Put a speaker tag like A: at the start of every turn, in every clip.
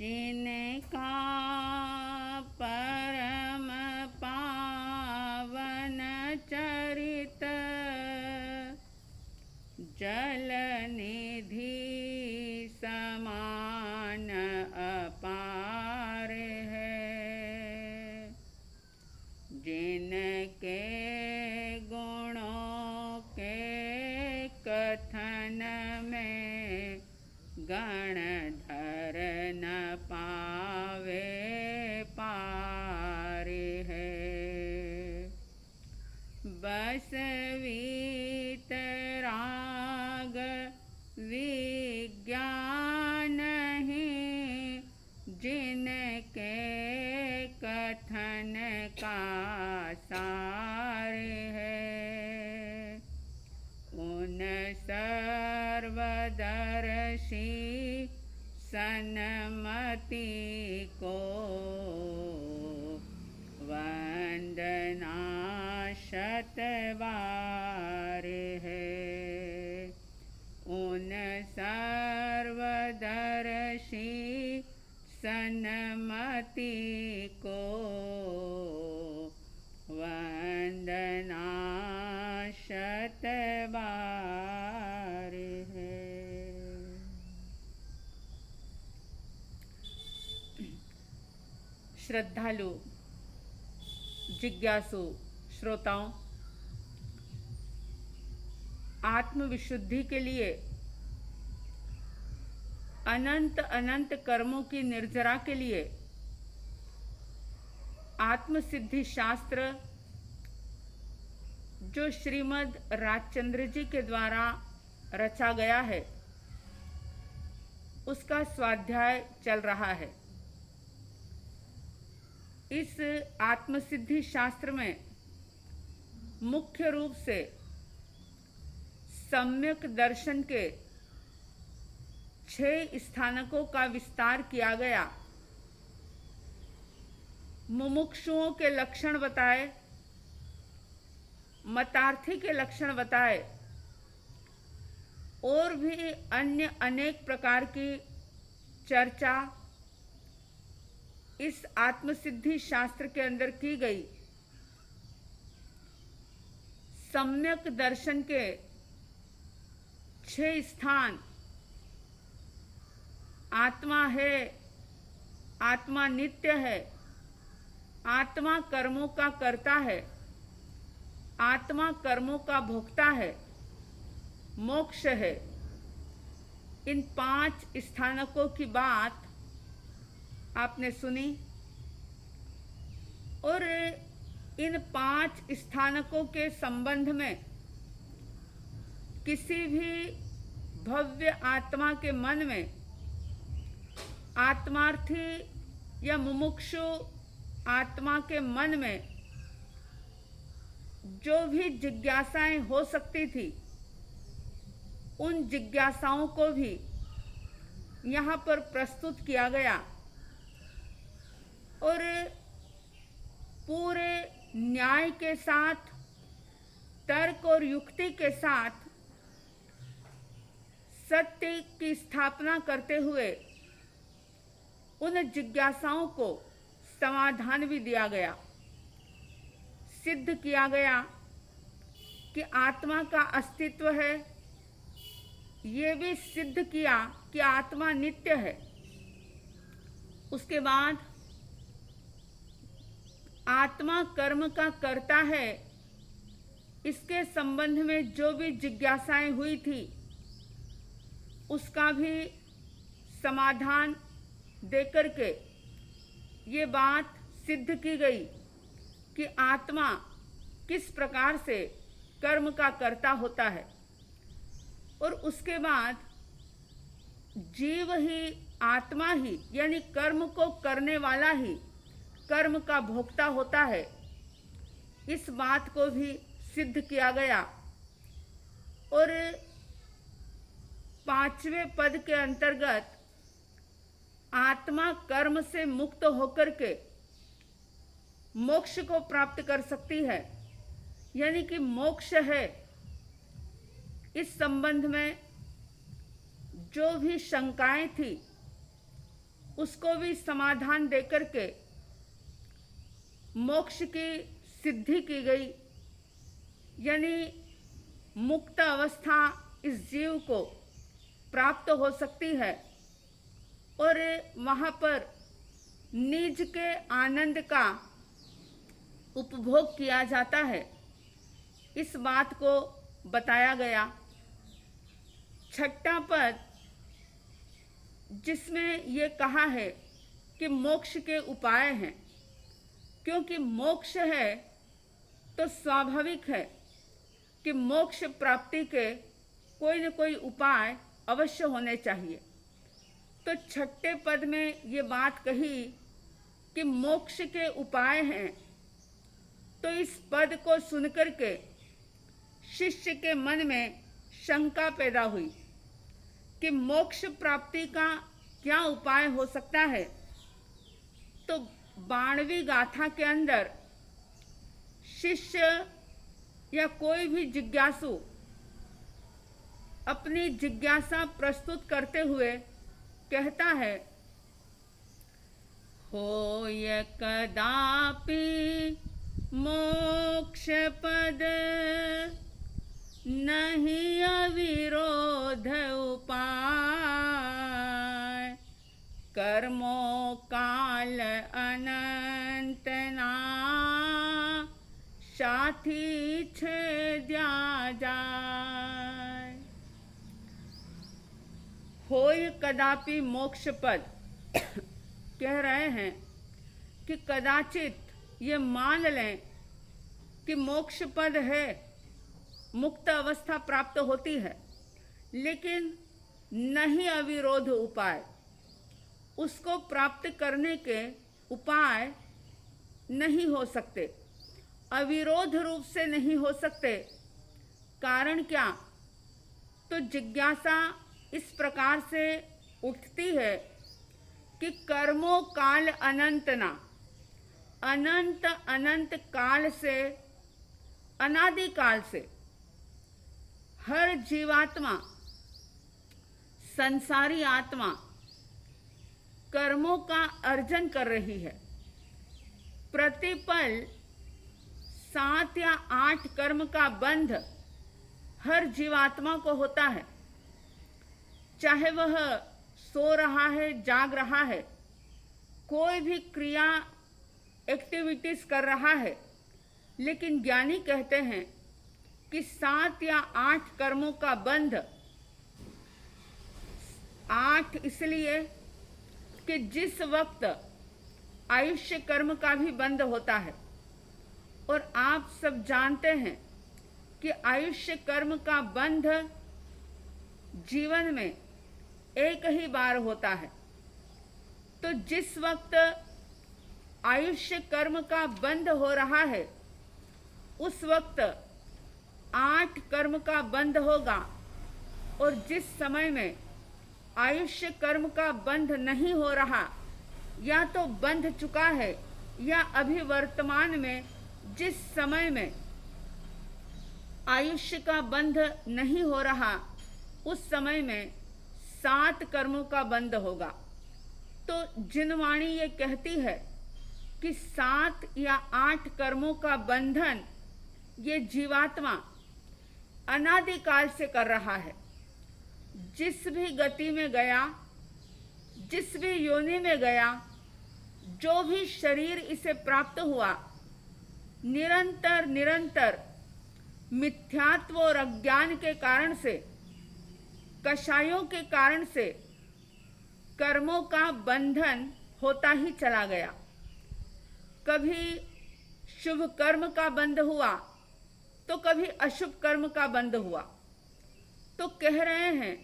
A: जिनका परम पावन चरित जल निधि समान अपार है। जिनके गुणों के कथन में गणधर न पावे पार है। बस वीतराग विज्ञान ही जिनके कथन का सार है। उन सर्वदर्शी सन्मति को वंदना शत बार है। उन सर्वदर्शी सन्मति को वंदना शत बार है। श्रद्धालु जिज्ञासु श्रोताओं, आत्मविशुद्धि के लिए अनंत अनंत कर्मों की निर्जरा के लिए आत्मसिद्धि शास्त्र जो श्रीमद् राजचंद्र जी के द्वारा रचा गया है, उसका स्वाध्याय चल रहा है। इस आत्मसिद्धि शास्त्र में मुख्य रूप से सम्यक दर्शन के 6 स्थानकों का विस्तार किया गया। मुमुक्षुओं के लक्षण बताए, मतार्थी के लक्षण बताए और भी अन्य अनेक प्रकार की चर्चा इस आत्मसिद्धि शास्त्र के अंदर की गई। सम्यक दर्शन के 6 स्थान आत्मा है, आत्मा नित्य है, आत्मा कर्मों का कर्ता है, आत्मा कर्मों का भोक्ता है, मोक्ष है। इन 5 स्थानकों की बात आपने सुनी और इन 5 स्थानकों के संबंध में किसी भी भव्य आत्मा के मन में आत्मार्थी या मुमुक्षु आत्मा के मन में जो भी जिज्ञासाएं हो सकती थी, उन जिज्ञासाओं को भी यहाँ पर प्रस्तुत किया गया और पूरे न्याय के साथ, तर्क और युक्ति के साथ सत्य की स्थापना करते हुए उन जिज्ञासाओं को समाधान भी दिया गया। सिद्ध किया गया कि आत्मा का अस्तित्व है, ये भी सिद्ध किया कि आत्मा नित्य है। उसके बाद आत्मा कर्म का कर्ता है, इसके संबंध में जो भी जिज्ञासाएं हुई थी उसका भी समाधान देकर के ये बात सिद्ध की गई कि आत्मा किस प्रकार से कर्म का कर्ता होता है। और उसके बाद जीव ही, आत्मा ही, यानी कर्म को करने वाला ही कर्म का भोक्ता होता है, इस बात को भी सिद्ध किया गया। और 5वें पद के अंतर्गत आत्मा कर्म से मुक्त होकर के मोक्ष को प्राप्त कर सकती है, यानी कि मोक्ष है। इस संबंध में जो भी शंकाएं थी उसको भी समाधान देकर के मोक्ष की सिद्धि की गई, यानी मुक्त अवस्था इस जीव को प्राप्त हो सकती है और वहाँ पर निज के आनंद का उपभोग किया जाता है। इस बात को बताया गया। छठा पद जिसमें ये कहा है कि मोक्ष के उपाय हैं, क्योंकि मोक्ष है तो स्वाभाविक है कि मोक्ष प्राप्ति के कोई न कोई उपाय अवश्य होने चाहिए। तो छठे पद में ये बात कही कि मोक्ष के उपाय हैं, तो इस पद को सुनकर के शिष्य के मन में शंका पैदा हुई कि मोक्ष प्राप्ति का क्या उपाय हो सकता है। तो 92वीं गाथा के अंदर शिष्य या कोई भी जिज्ञासु अपनी जिज्ञासा प्रस्तुत करते हुए कहता है, होय कदापि मोक्ष पद नहीं अविरोध उपाय, कर्मो काल अनंत ना साथी छेद्या जाय। होय कदापि मोक्ष पद कह रहे हैं कि कदाचित ये मान लें कि मोक्ष पद है, मुक्त अवस्था प्राप्त होती है, लेकिन नहीं अविरोध उपाय, उसको प्राप्त करने के उपाय नहीं हो सकते, अविरोध रूप से नहीं हो सकते। कारण क्या? तो जिज्ञासा इस प्रकार से उठती है कि कर्मों काल अनंत ना, अनंत अनंत काल से, अनादि काल से हर जीवात्मा, संसारी आत्मा कर्मों का अर्जन कर रही है। प्रतिपल 7 या 8 कर्म का बंध हर जीवात्मा को होता है, चाहे वह सो रहा है, जाग रहा है, कोई भी क्रिया एक्टिविटीज कर रहा है। लेकिन ज्ञानी कहते हैं कि 7 या 8 कर्मों का बंध, 8 इसलिए कि जिस वक्त आयुष्य कर्म का भी बंध होता है, और आप सब जानते हैं कि आयुष्य कर्म का बंध जीवन में एक ही बार होता है। तो जिस वक्त आयुष्य कर्म का बंध हो रहा है, उस वक्त 8 कर्म का बंध होगा, और जिस समय में आयुष्य कर्म का बंध नहीं हो रहा, या तो बंध चुका है, या अभी वर्तमान में जिस समय में आयुष्य का बंध नहीं हो रहा, उस समय में 7 कर्मों का बंध होगा। तो जिनवाणी ये कहती है कि 7 या 8 कर्मों का बंधन ये जीवात्मा अनादिकाल से कर रहा है। जिस भी गति में गया, जिस भी योनि में गया, जो भी शरीर इसे प्राप्त हुआ, निरंतर निरंतर मिथ्यात्व और अज्ञान के कारण से, कषायों के कारण से कर्मों का बंधन होता ही चला गया। कभी शुभ कर्म का बंध हुआ, तो कभी अशुभ कर्म का बंध हुआ। तो कह रहे हैं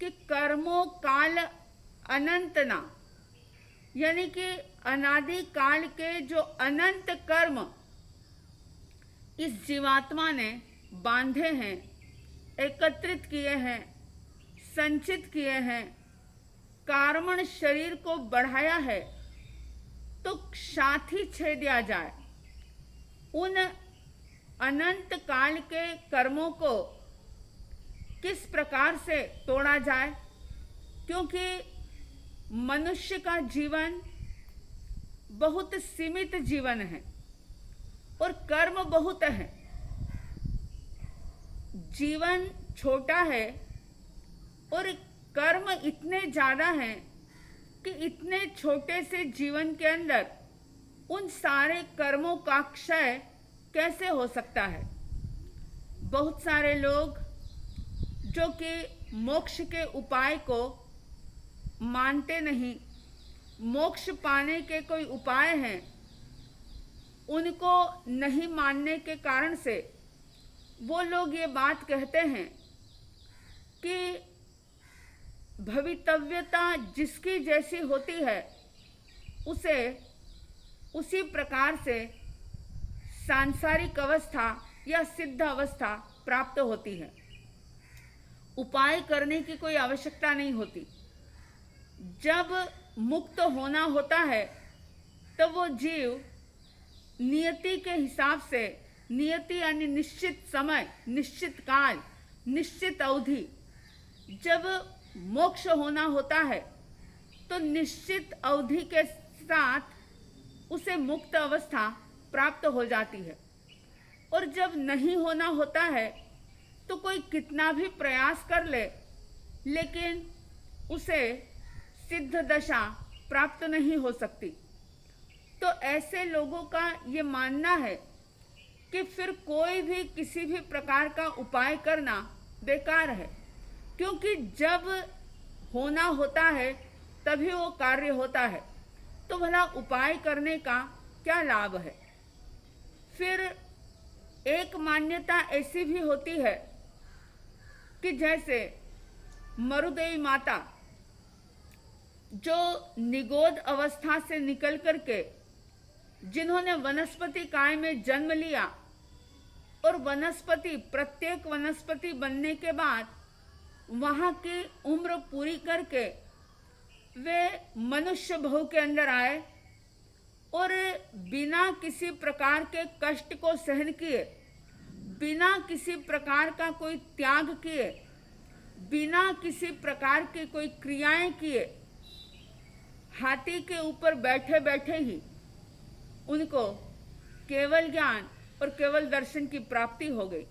A: कि कर्मों काल अनंत ना, यानी कि अनादि काल के जो अनंत कर्म इस जीवात्मा ने बांधे हैं, एकत्रित किए हैं, संचित किए हैं, कार्मण शरीर को बढ़ाया है, तो साथी छेदिया जाए। उन अनंत काल के कर्मों को किस प्रकार से तोड़ा जाए, क्योंकि मनुष्य का जीवन बहुत सीमित जीवन है और कर्म बहुत है। जीवन छोटा है और कर्म इतने ज़्यादा हैं कि इतने छोटे से जीवन के अंदर उन सारे कर्मों का क्षय कैसे हो सकता है। बहुत सारे लोग जो कि मोक्ष के उपाय को मानते नहीं, मोक्ष पाने के कोई उपाय हैं, उनको नहीं मानने के कारण से वो लोग ये बात कहते हैं कि भवितव्यता जिसकी जैसी होती है उसे उसी प्रकार से सांसारिक अवस्था या सिद्ध अवस्था प्राप्त होती है। उपाय करने की कोई आवश्यकता नहीं होती। जब मुक्त होना होता है तब वो जीव नियति के हिसाब से, नियति यानी निश्चित समय, निश्चित काल, निश्चित अवधि, जब मोक्ष होना होता है तो निश्चित अवधि के साथ उसे मुक्त अवस्था प्राप्त हो जाती है। और जब नहीं होना होता है तो कोई कितना भी प्रयास कर ले लेकिन उसे सिद्ध दशा प्राप्त नहीं हो सकती। तो ऐसे लोगों का ये मानना है कि फिर कोई भी किसी भी प्रकार का उपाय करना बेकार है, क्योंकि जब होना होता है तभी वो कार्य होता है, तो भला उपाय करने का क्या लाभ है। फिर एक मान्यता ऐसी भी होती है कि जैसे मरुदेवी माता जो निगोद अवस्था से निकल करके जिन्होंने वनस्पति काय में जन्म लिया और वनस्पति, प्रत्येक वनस्पति बनने के बाद वहाँ की उम्र पूरी करके वे मनुष्य भव के अंदर आए और बिना किसी प्रकार के कष्ट को सहन किए, बिना किसी प्रकार का कोई त्याग किए, बिना किसी प्रकार की कोई क्रियाएं किए, हाथी के ऊपर बैठे बैठे ही उनको केवल ज्ञान और केवल दर्शन की प्राप्ति हो गई।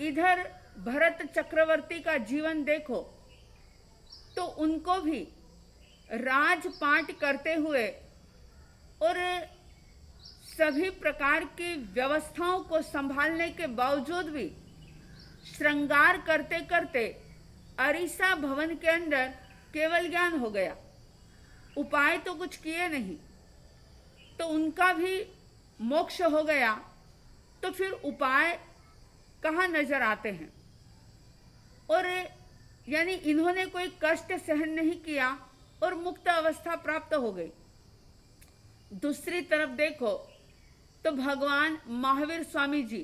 A: इधर भरत चक्रवर्ती का जीवन देखो तो उनको भी राजपाट करते हुए और सभी प्रकार की व्यवस्थाओं को संभालने के बावजूद भी श्रृंगार करते करते अरीसा भवन के अंदर केवल ज्ञान हो गया। उपाय तो कुछ किए नहीं, तो उनका भी मोक्ष हो गया। तो फिर उपाय कहाँ नजर आते हैं। और यानी इन्होंने कोई कष्ट सहन नहीं किया और मुक्त अवस्था प्राप्त हो गई। दूसरी तरफ देखो तो भगवान महावीर स्वामी जी,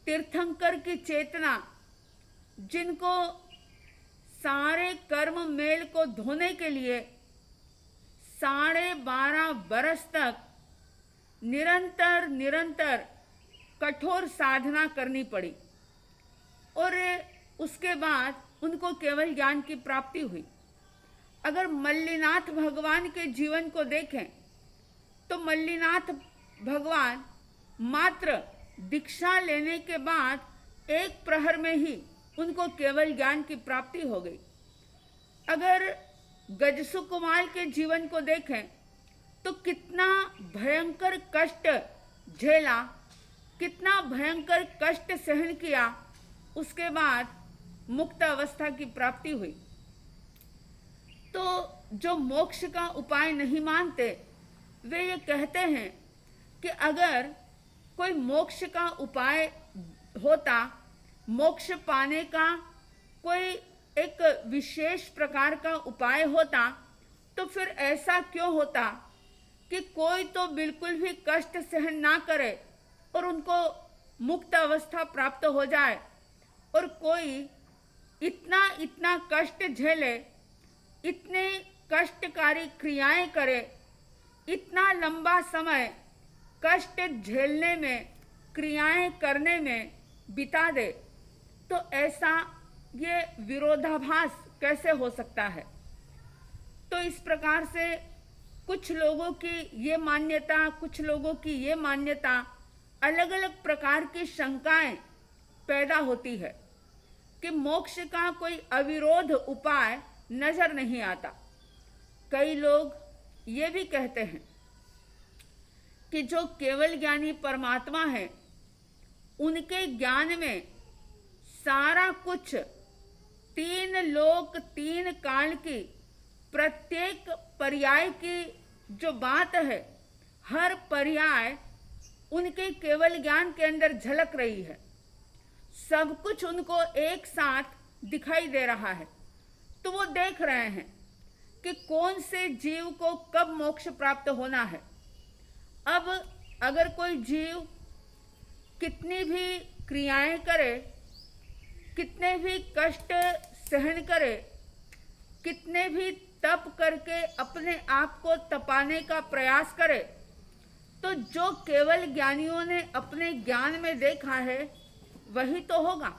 A: तीर्थंकर की चेतना, जिनको सारे कर्म मेल को धोने के लिए 12.5 बरस तक निरंतर कठोर साधना करनी पड़ी और उसके बाद उनको केवल ज्ञान की प्राप्ति हुई। अगर मल्लीनाथ भगवान के जीवन को देखें तो मल्लीनाथ भगवान मात्र दीक्षा लेने के बाद 1 प्रहर में ही उनको केवल ज्ञान की प्राप्ति हो गई। अगर गजसुकुमार के जीवन को देखें तो कितना भयंकर कष्ट झेला, कितना भयंकर कष्ट सहन किया, उसके बाद मुक्त अवस्था की प्राप्ति हुई। तो जो मोक्ष का उपाय नहीं मानते वे ये कहते हैं कि अगर कोई मोक्ष का उपाय होता, मोक्ष पाने का कोई एक विशेष प्रकार का उपाय होता, तो फिर ऐसा क्यों होता कि कोई तो बिल्कुल भी कष्ट सहन ना करे और उनको मुक्त अवस्था प्राप्त हो जाए, और कोई इतना कष्ट झेले, इतने कष्टकारी क्रियाएं करे, इतना लंबा समय कष्ट झेलने में, क्रियाएं करने में बिता दे। तो ऐसा ये विरोधाभास कैसे हो सकता है। तो इस प्रकार से कुछ लोगों की ये मान्यता, कुछ लोगों की ये मान्यता, अलग अलग प्रकार की शंकाएं पैदा होती है कि मोक्ष का कोई अविरोध उपाय नजर नहीं आता। कई लोग ये भी कहते हैं कि जो केवल ज्ञानी परमात्मा है, उनके ज्ञान में सारा कुछ, तीन लोक तीन काल की प्रत्येक पर्याय की जो बात है, हर पर्याय उनके केवल ज्ञान के अंदर झलक रही है। सब कुछ उनको एक साथ दिखाई दे रहा है। तो वो देख रहे हैं कि कौन से जीव को कब मोक्ष प्राप्त होना है। अब अगर कोई जीव कितनी भी क्रियाएं करे, कितने भी कष्ट सहन करे, कितने भी तप करके अपने आप को तपाने का प्रयास करे, तो जो केवल ज्ञानियों ने अपने ज्ञान में देखा है वही तो होगा।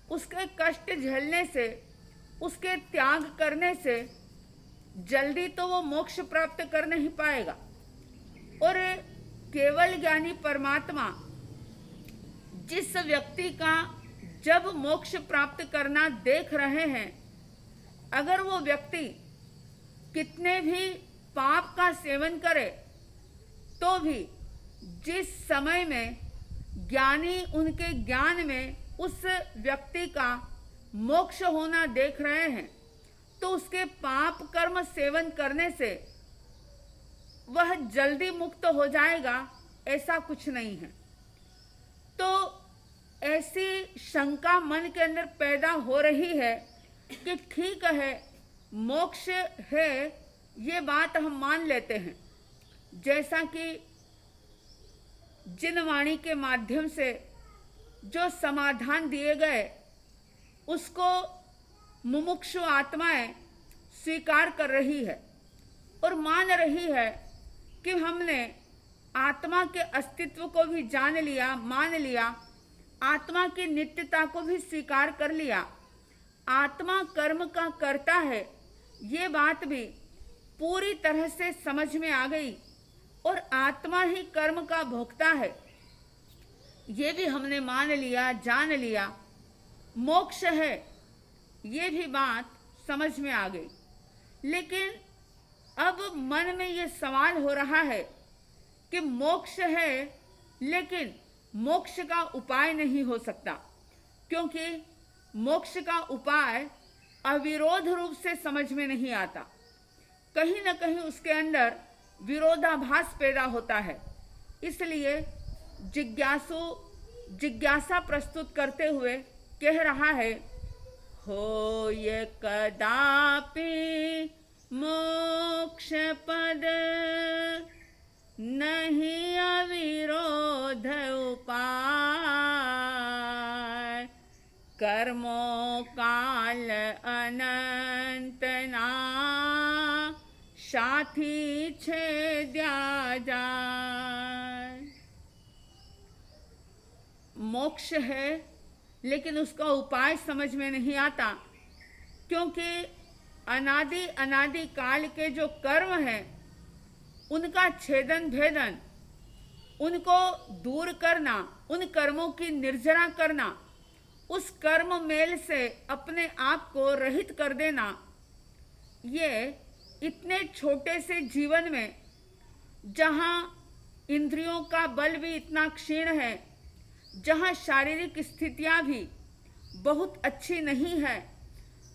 A: उसके कष्ट झेलने से, उसके त्याग करने से जल्दी तो वो मोक्ष प्राप्त कर नहीं पाएगा। और केवल ज्ञानी परमात्मा जिस व्यक्ति का जब मोक्ष प्राप्त करना देख रहे हैं, अगर वो व्यक्ति कितने भी पाप का सेवन करे तो भी जिस समय में ज्ञानी उनके ज्ञान में उस व्यक्ति का मोक्ष होना देख रहे हैं, तो उसके पाप कर्म सेवन करने से वह जल्दी मुक्त हो जाएगा, ऐसा कुछ नहीं है। तो ऐसी शंका मन के अंदर पैदा हो रही है कि ठीक है, मोक्ष है, ये बात हम मान लेते हैं। जैसा कि जिन वाणी के माध्यम से जो समाधान दिए गए, उसको मुमुक्षु आत्माएं स्वीकार कर रही है और मान रही है कि हमने आत्मा के अस्तित्व को भी जान लिया, मान लिया, आत्मा की नित्यता को भी स्वीकार कर लिया, आत्मा कर्म का करता है, ये बात भी पूरी तरह से समझ में आ गई, और आत्मा ही कर्म का भोक्ता है, ये भी हमने मान लिया, जान लिया। मोक्ष है, ये भी बात समझ में आ गई। लेकिन अब मन में ये सवाल हो रहा है कि मोक्ष है, लेकिन मोक्ष का उपाय नहीं हो सकता, क्योंकि मोक्ष का उपाय अविरोध रूप से समझ में नहीं आता। कहीं न कहीं उसके अंदर विरोधाभास पैदा होता है। इसलिए जिज्ञासा प्रस्तुत करते हुए कह रहा है, हो ये कदापि मोक्ष पद नहीं अविरोध उपाय, कर्मों काल अनंत ना साथी छेद्या जाए। मोक्ष है, लेकिन उसका उपाय समझ में नहीं आता, क्योंकि अनादि काल के जो कर्म हैं, उनका छेदन भेदन, उनको दूर करना, उन कर्मों की निर्जरा करना, उस कर्म मेल से अपने आप को रहित कर देना, ये इतने छोटे से जीवन में, जहाँ इंद्रियों का बल भी इतना क्षीण है, जहाँ शारीरिक स्थितियाँ भी बहुत अच्छी नहीं है,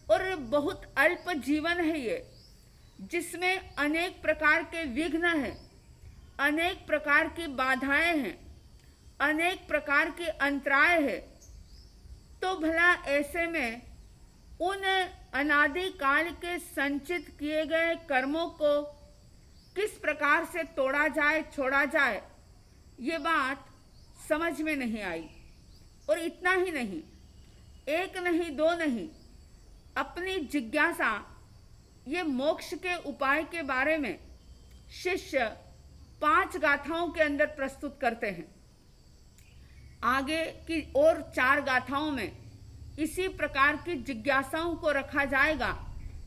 A: और बहुत अल्प जीवन है ये, जिसमें अनेक प्रकार के विघ्न हैं, अनेक प्रकार की बाधाएं हैं, अनेक प्रकार के अंतराय है। तो भला ऐसे में उन अनादि काल के संचित किए गए कर्मों को किस प्रकार से तोड़ा जाए, छोड़ा जाए, ये बात समझ में नहीं आई। और इतना ही नहीं, एक नहीं, दो नहीं, अपनी जिज्ञासा ये मोक्ष के उपाय के बारे में शिष्य 5 गाथाओं के अंदर प्रस्तुत करते हैं। आगे की और 4 गाथाओं में इसी प्रकार की जिज्ञासाओं को रखा जाएगा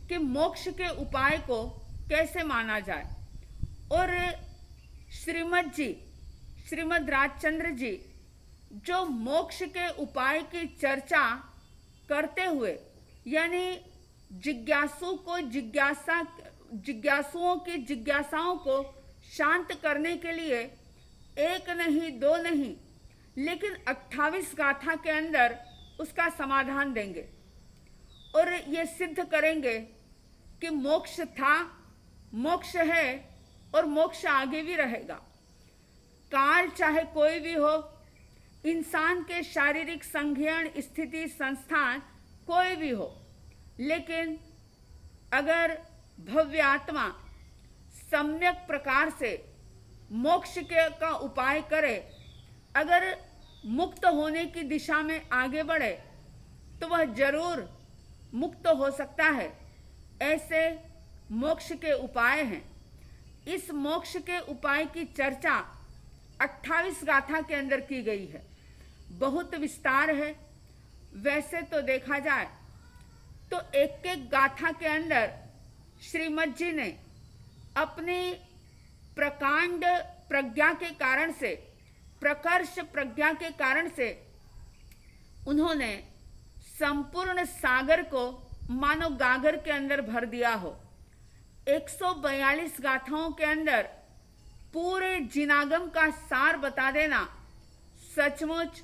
A: कि मोक्ष के उपाय को कैसे माना जाए। और श्रीमद् राजचंद्र जी जो मोक्ष के उपाय की चर्चा करते हुए, यानी जिज्ञासुओं की जिज्ञासाओं को शांत करने के लिए एक नहीं दो नहीं लेकिन 28 गाथा के अंदर उसका समाधान देंगे और ये सिद्ध करेंगे कि मोक्ष था, मोक्ष है और मोक्ष आगे भी रहेगा। काल चाहे कोई भी हो, इंसान के शारीरिक संज्ञान स्थिति संस्थान कोई भी हो, लेकिन अगर भव्य आत्मा सम्यक प्रकार से मोक्ष का उपाय करे, अगर मुक्त होने की दिशा में आगे बढ़े तो वह जरूर मुक्त हो सकता है। ऐसे मोक्ष के उपाय हैं। इस मोक्ष के उपाय की चर्चा 28 गाथा के अंदर की गई है। बहुत विस्तार है। वैसे तो देखा जाए तो एक एक गाथा के अंदर श्रीमद जी ने अपनी प्रकांड प्रज्ञा के कारण से, प्रकर्ष प्रज्ञा के कारण से उन्होंने संपूर्ण सागर को मानो गागर के अंदर भर दिया हो। 142 गाथाओं के अंदर पूरे जिनागम का सार बता देना सचमुच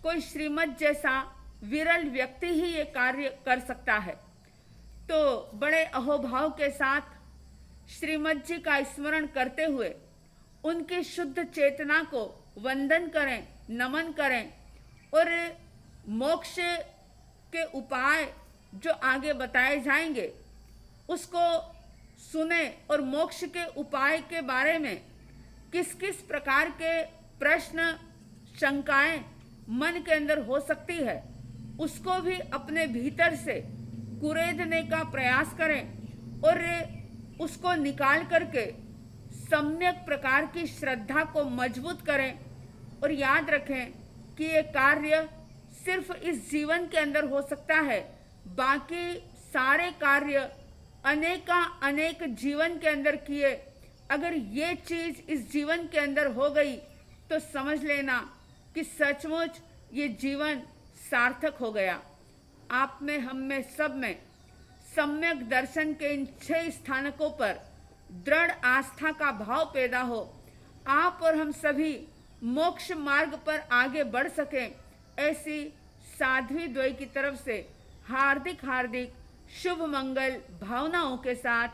A: कोई श्रीमद जैसा विरल व्यक्ति ही ये कार्य कर सकता है। तो बड़े अहोभाव के साथ श्रीमद जी का स्मरण करते हुए उनकी शुद्ध चेतना को वंदन करें, नमन करें और मोक्ष के उपाय जो आगे बताए जाएंगे उसको सुने और मोक्ष के उपाय के बारे में किस किस प्रकार के प्रश्न, शंकाएं मन के अंदर हो सकती है उसको भी अपने भीतर से कुरेदने का प्रयास करें और उसको निकाल करके सम्यक प्रकार की श्रद्धा को मजबूत करें। और याद रखें कि ये कार्य सिर्फ इस जीवन के अंदर हो सकता है, बाकी सारे कार्य अनेक जीवन के अंदर किए। अगर ये चीज इस जीवन के अंदर हो गई तो समझ लेना कि सचमुच ये जीवन सार्थक हो गया। आप में, हम में, सब में सम्यक दर्शन के इन 6 स्थानकों पर दृढ़ आस्था का भाव पैदा हो, आप और हम सभी मोक्ष मार्ग पर आगे बढ़ सकें, ऐसी साध्वी द्वय की तरफ से हार्दिक शुभ मंगल भावनाओं के साथ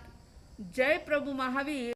A: जय प्रभु महावीर।